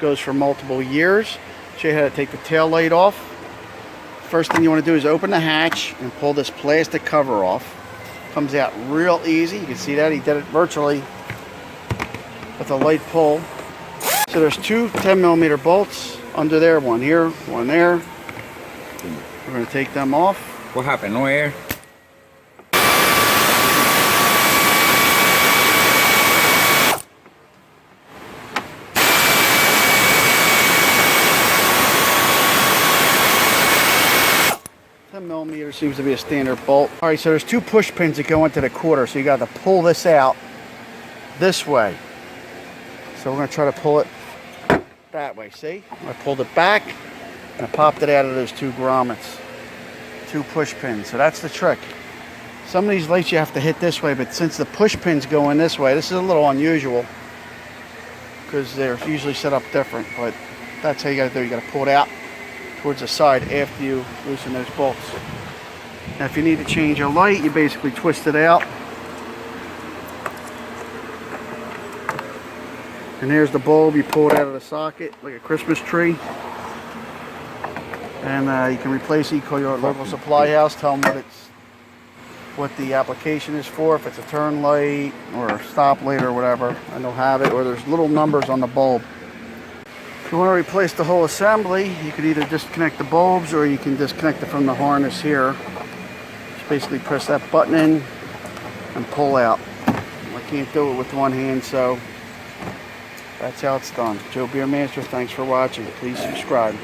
Goes for multiple years. Show you how to take the tail light off. First thing you want to do is open the hatch and pull this plastic cover off. Comes out real easy. You can see that he did it virtually with a light pull. So there's two 10mm bolts under there, one here, one there. We're going to take them off. What happened? No air? Millimeter seems to be a standard bolt. All right, so there's two push pins that go into the quarter, so you got to pull this out this way. So we're going to try to pull it that way. See, I pulled it back and I popped it out of those two grommets, two push pins. So that's the trick. Some of these lights you have to hit this way, but since the push pins go in this way, this is a little unusual because they're usually set up different, but that's how you got to do it. You got to pull it out towards the side after you loosen those bolts. Now if you need to change a light, you basically twist it out. And here's the bulb. You pull it out of the socket like a Christmas tree. And you can replace it. You call your local supply house, tell them what the application is for, if it's a turn light or a stop light or whatever, and they'll have it, or there's little numbers on the bulb. If you want to replace the whole assembly, you could either disconnect the bulbs or you can disconnect it from the harness here. Just basically press that button in and pull out. I can't do it with one hand, so that's how it's done. Joe Beermaster, thanks for watching. Please subscribe.